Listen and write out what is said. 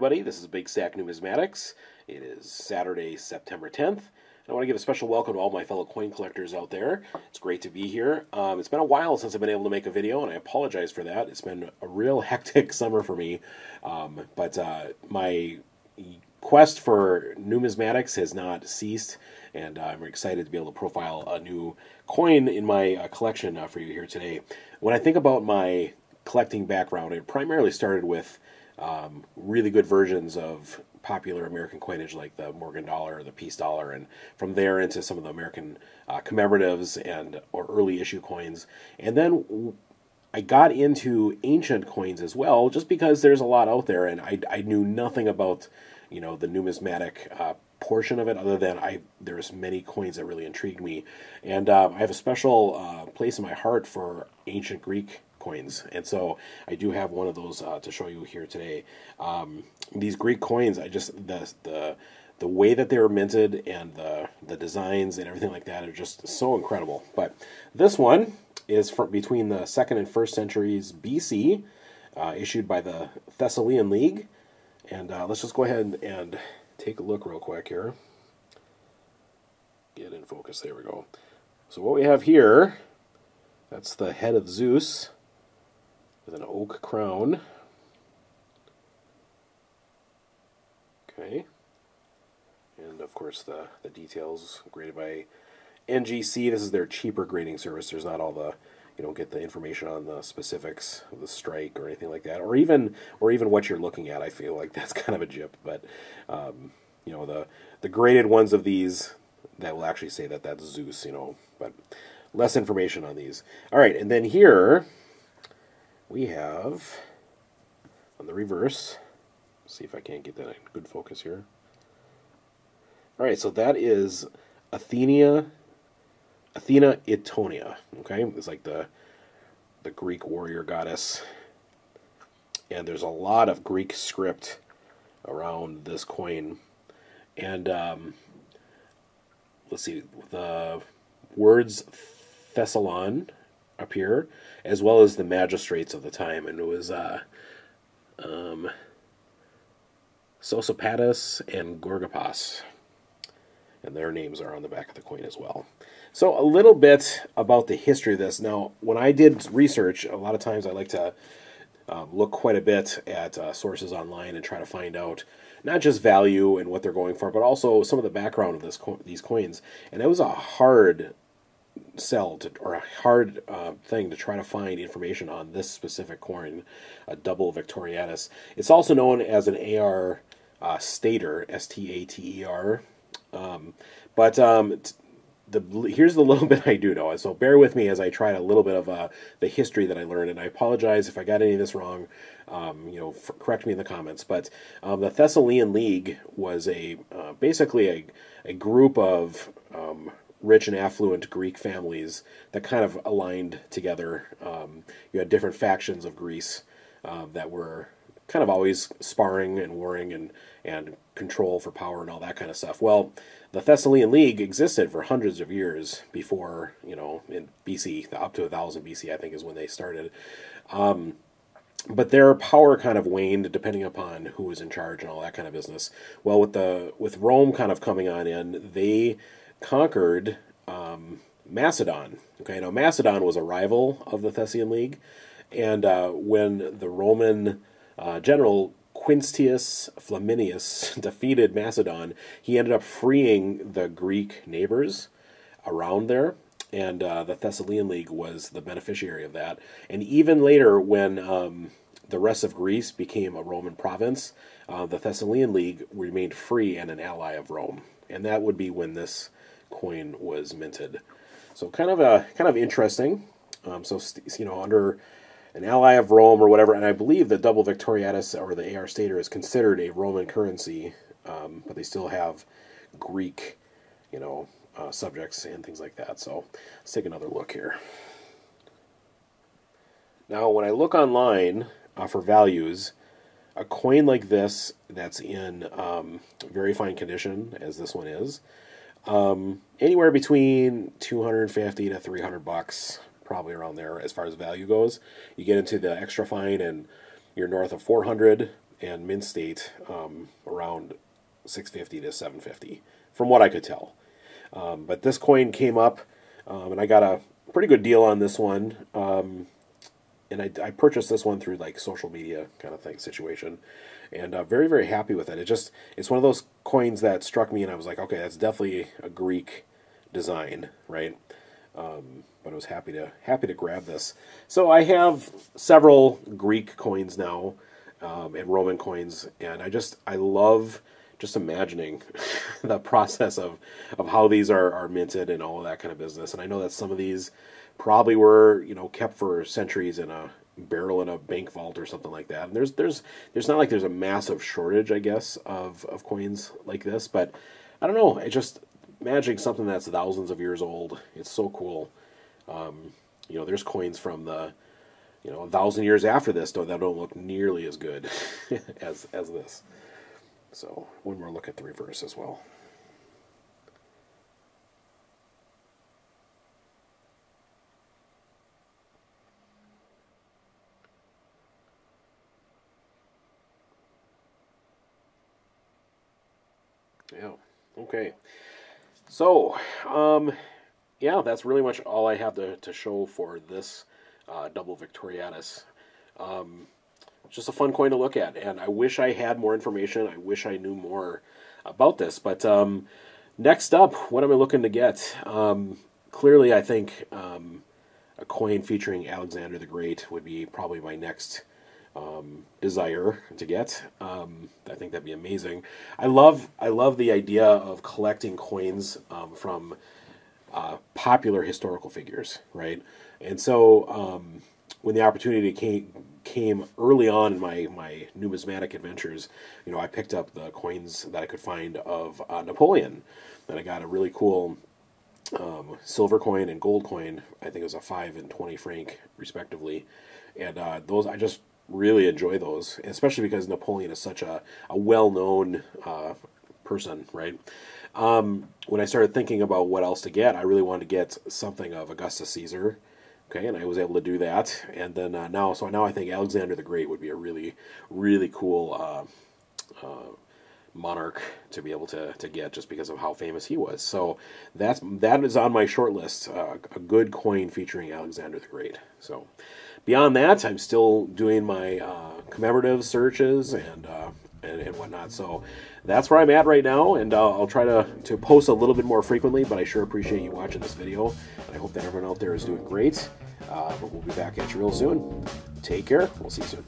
everybody. This is Big Sack Numismatics. It is Saturday, September 10th. I want to give a special welcome to all my fellow coin collectors out there. It's great to be here. It's been a while since I've been able to make a video, and I apologize for that. It's been a real hectic summer for me. But my quest for numismatics has not ceased, and I'm excited to be able to profile a new coin in my collection for you here today. When I think about my collecting background, it primarily started with really good versions of popular American coinage like the Morgan dollar or the Peace dollar, and from there into some of the American commemoratives and or early issue coins. And then I got into ancient coins as well, just because there's a lot out there, and I knew nothing about the numismatic portion of it, other than there's many coins that really intrigued me. And I have a special place in my heart for ancient Greek coins, and so I do have one of those to show you here today. These Greek coins, the way that they were minted and the designs and everything like that are just so incredible. But this one is from between the 2nd and 1st centuries BC, issued by the Thessalian League. And let's just go ahead and take a look real quick here. Get in focus. There we go. So what we have here, that's the head of Zeus with an oak crown. Okay. And of course the details graded by NGC. This is their cheaper grading service. There's not all the, you don't get the information on the specifics of the strike or anything like that, or even what you're looking at. I feel like that's kind of a jip, but the graded ones of these, that will actually say that that's Zeus, but less information on these. All right, and then here we have on the reverse, see if I can't get that in good focus here. All right, so that is Athena Itonia. Okay, it's like the Greek warrior goddess, and there's a lot of Greek script around this coin. And let's see, the words Thessalian appear, as well as the magistrates of the time, and it was Sosipatus and Gorgipas, and their names are on the back of the coin as well. So a little bit about the history of this. Now, when I did research, a lot of times I like to look quite a bit at sources online and try to find out not just value and what they're going for, but also some of the background of these coins. And it was a hard sell or a hard thing to try to find information on this specific coin, a Double-Victoriatus. It's also known as an AR stater, S-T-A-T-E-R. Here's the little bit I do know, so bear with me as I try a little bit of the history that I learned, and I apologize if I got any of this wrong. Correct me in the comments. But the Thessalian League was basically a group of rich and affluent Greek families that kind of aligned together. You had different factions of Greece that were kind of always sparring and warring and control for power and all that kind of stuff. Well, the Thessalian League existed for hundreds of years before, in BC, up to 1000 BC, I think, is when they started. But their power kind of waned depending upon who was in charge and all that kind of business. Well, with Rome kind of coming on in, they conquered Macedon. Okay, now Macedon was a rival of the Thessalian League, and when the Roman general Quintius Flaminius defeated Macedon, he ended up freeing the Greek neighbors around there, and the Thessalian League was the beneficiary of that. And even later, when the rest of Greece became a Roman province, the Thessalian League remained free and an ally of Rome, and that would be when this coin was minted. So kind of interesting. Under an ally of Rome or whatever, and I believe the Double-Victoriatus or the AR stater is considered a Roman currency, but they still have Greek, subjects and things like that. So let's take another look here. Now, when I look online for values, a coin like this that's in very fine condition, as this one is, anywhere between $250 to $300. Probably around there as far as value goes. You get into the extra fine and you're north of 400, and mint state around 650 to 750, from what I could tell. But this coin came up, and I got a pretty good deal on this one. And I purchased this one through like social media kind of thing situation, and very, very happy with it. It's one of those coins that struck me, and I was like, okay, that's definitely a Greek design, right? But I was happy to grab this. So I have several Greek coins now, and Roman coins, and I love just imagining the process of how these are minted and all of that kind of business. And I know that some of these probably were, kept for centuries in a barrel in a bank vault or something like that. And there's not like there's a massive shortage, I guess, of coins like this, but I don't know. It's just imagining something that's thousands of years old. It's so cool. There's coins from the 1,000 years after this that don't look nearly as good as this. So one more look at the reverse as well. Yeah. Okay. So, yeah, that's really much all I have to show for this Double-Victoriatus. Just a fun coin to look at, and I wish I had more information. I wish I knew more about this. But next up, what am I looking to get? Clearly, I think a coin featuring Alexander the Great would be probably my next desire to get. I think that'd be amazing. I love the idea of collecting coins from popular historical figures, right? And so when the opportunity came early on in my numismatic adventures, I picked up the coins that I could find of Napoleon, and I got a really cool silver coin and gold coin. I think it was a 5 and 20 franc, respectively, and those I just really enjoy those, especially because Napoleon is such a well-known person, right? When I started thinking about what else to get, I really wanted to get something of Augustus Caesar. Okay, and I was able to do that, and then now I think Alexander the Great would be a really, really cool monarch to be able to get, just because of how famous he was. So that is on my short list, a good coin featuring Alexander the Great. So beyond that, I'm still doing my commemorative searches and whatnot. So that's where I'm at right now, and I'll try to post a little bit more frequently, but I sure appreciate you watching this video, and I hope that everyone out there is doing great. But we'll be back at you real soon. Take care. We'll see you soon.